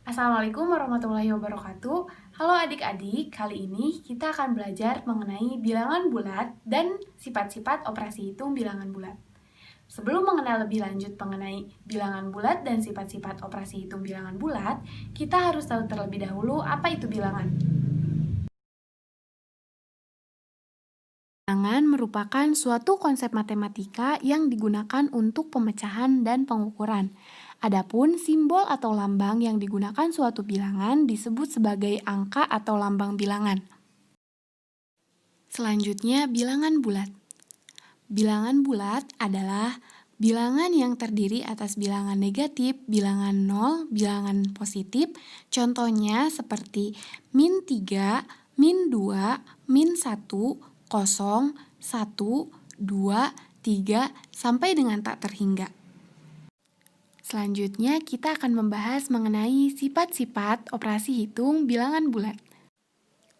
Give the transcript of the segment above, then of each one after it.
Assalamualaikum warahmatullahi wabarakatuh. Halo adik-adik, kali ini kita akan belajar mengenai bilangan bulat dan sifat-sifat operasi hitung bilangan bulat. Sebelum mengenal lebih lanjut mengenai bilangan bulat dan sifat-sifat operasi hitung bilangan bulat, kita harus tahu terlebih dahulu apa itu bilangan. Bilangan merupakan suatu konsep matematika yang digunakan untuk pemecahan dan pengukuran. Adapun simbol atau lambang yang digunakan suatu bilangan disebut sebagai angka atau lambang bilangan. Selanjutnya, bilangan bulat. Bilangan bulat adalah bilangan yang terdiri atas bilangan negatif, bilangan 0, bilangan positif. Contohnya seperti min 3, min 2, min 1, 0, 1, 2, 3, sampai dengan tak terhingga. Selanjutnya, kita akan membahas mengenai sifat-sifat operasi hitung bilangan bulat.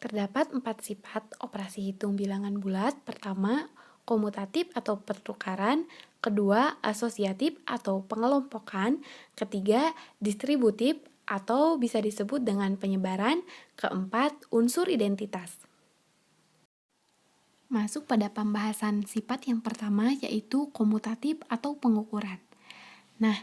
Terdapat 4 sifat operasi hitung bilangan bulat. Pertama, komutatif atau pertukaran. Kedua, asosiatif atau pengelompokan. Ketiga, distributif atau bisa disebut dengan penyebaran. Keempat, unsur identitas. Masuk pada pembahasan sifat yang pertama, yaitu komutatif atau pengukuran. Nah,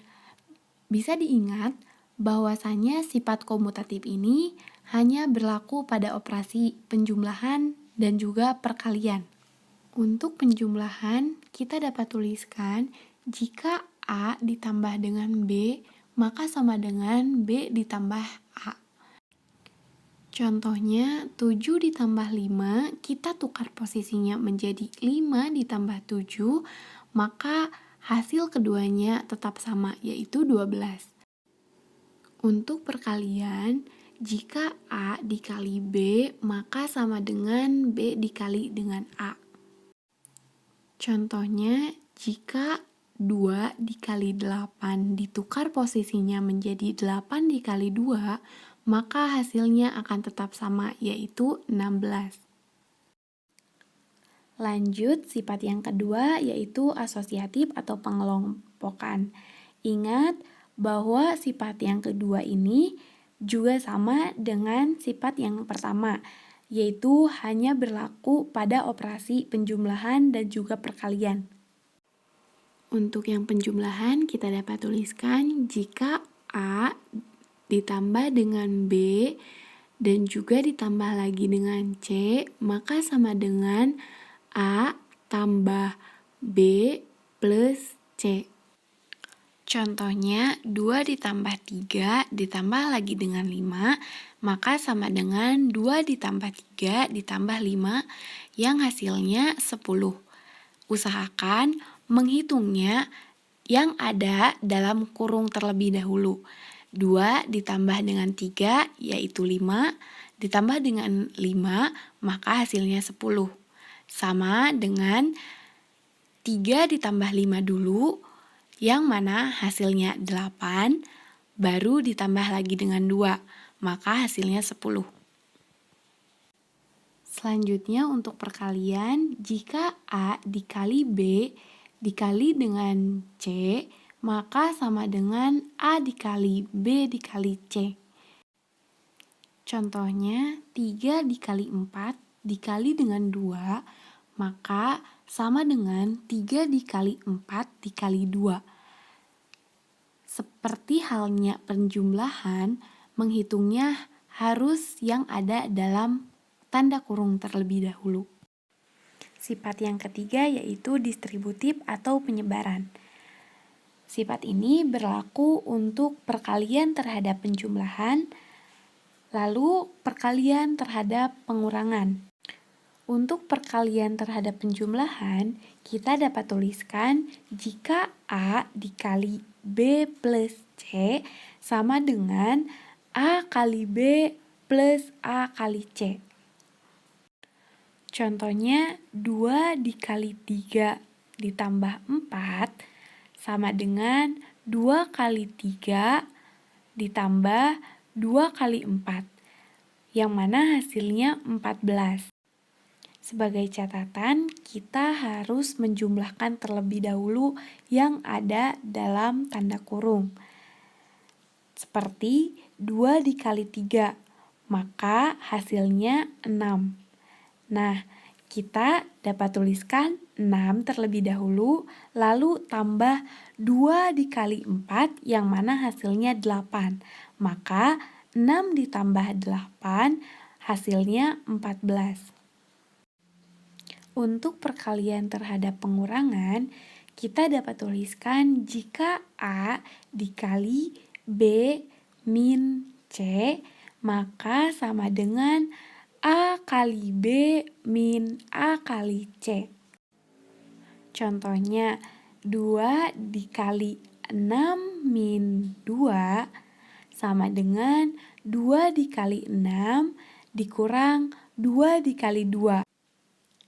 bisa diingat bahwasannya sifat komutatif ini hanya berlaku pada operasi penjumlahan dan juga perkalian. Untuk penjumlahan, kita dapat tuliskan jika A ditambah dengan B, maka sama dengan B ditambah A. Contohnya, 7 ditambah 5, kita tukar posisinya menjadi 5 ditambah 7, maka hasil keduanya tetap sama, yaitu 12. Untuk perkalian, jika A dikali B, maka sama dengan B dikali dengan A. Contohnya, jika 2 dikali 8 ditukar posisinya menjadi 8 dikali 2, maka hasilnya akan tetap sama, yaitu 16. Lanjut, sifat yang kedua yaitu asosiatif atau pengelompokan. Ingat bahwa sifat yang kedua ini juga sama dengan sifat yang pertama, yaitu hanya berlaku pada operasi penjumlahan dan juga perkalian. Untuk yang penjumlahan, kita dapat tuliskan jika A ditambah dengan B dan juga ditambah lagi dengan C, maka sama dengan A tambah B plus C. Contohnya, 2 ditambah 3 ditambah lagi dengan 5, maka sama dengan 2 ditambah 3 ditambah 5 yang hasilnya 10. Usahakan menghitungnya yang ada dalam kurung terlebih dahulu. 2 ditambah dengan 3 yaitu 5, ditambah dengan 5 maka hasilnya 10. Sama dengan 3 ditambah 5 dulu, yang mana hasilnya 8, baru ditambah lagi dengan 2, maka hasilnya 10. Selanjutnya untuk perkalian, jika A dikali B dikali dengan C, maka sama dengan A dikali B dikali C. Contohnya, 3 dikali 4 dikali dengan 2, maka sama dengan 3 dikali 4 dikali 2. Seperti halnya penjumlahan, menghitungnya harus yang ada dalam tanda kurung terlebih dahulu. Sifat yang ketiga yaitu distributif atau penyebaran. Sifat ini berlaku untuk perkalian terhadap penjumlahan, lalu perkalian terhadap pengurangan. Untuk perkalian terhadap penjumlahan, kita dapat tuliskan jika A dikali B plus C sama dengan A kali B plus A kali C. Contohnya, 2 dikali 3 ditambah 4 sama dengan 2 kali 3 ditambah 2 kali 4, yang mana hasilnya 14. Sebagai catatan, kita harus menjumlahkan terlebih dahulu yang ada dalam tanda kurung. Seperti 2 dikali 3, maka hasilnya 6. Nah, kita dapat tuliskan 6 terlebih dahulu, lalu tambah 2 dikali 4 yang mana hasilnya 8. Maka 6 ditambah 8 hasilnya 14. Untuk perkalian terhadap pengurangan, kita dapat tuliskan jika A dikali B min C, maka sama dengan A kali B min A kali C. Contohnya, 2 dikali 6 min 2 sama dengan 2 dikali 6 dikurang 2 dikali 2,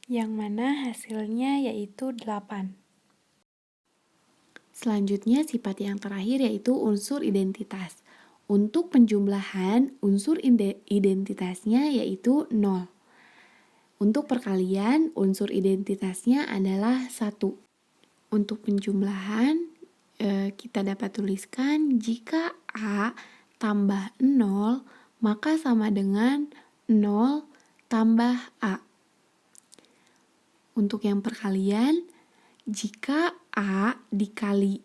yang mana hasilnya yaitu 8. Selanjutnya sifat yang terakhir yaitu unsur identitas. Untuk penjumlahan, unsur identitasnya yaitu 0. Untuk perkalian, unsur identitasnya adalah 1. Untuk penjumlahan, kita dapat tuliskan jika A tambah 0, maka sama dengan 0 tambah A. Untuk yang perkalian, jika A dikali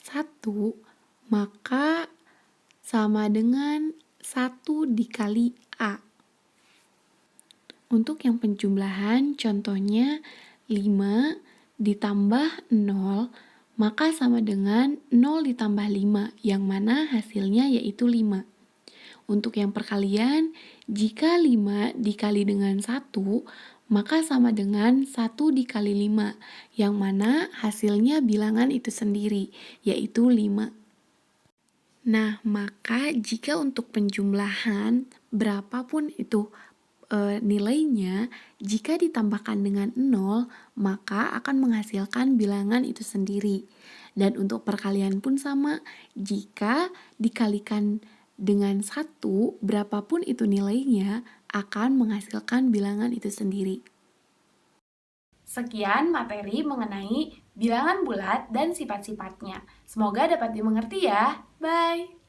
1, maka sama dengan 1 dikali A. Untuk yang penjumlahan, contohnya 5 ditambah 0, maka sama dengan 0 ditambah 5, yang mana hasilnya yaitu 5. Untuk yang perkalian, jika 5 dikali dengan 1, maka sama dengan 1 dikali 5, yang mana hasilnya bilangan itu sendiri, yaitu 5. Nah, maka jika untuk penjumlahan, berapapun itu nilainya, jika ditambahkan dengan 0, maka akan menghasilkan bilangan itu sendiri. Dan untuk perkalian pun sama, jika dikalikan dengan 1, berapapun itu nilainya, akan menghasilkan bilangan itu sendiri. Sekian materi mengenai bilangan bulat dan sifat-sifatnya. Semoga dapat dimengerti ya. Bye!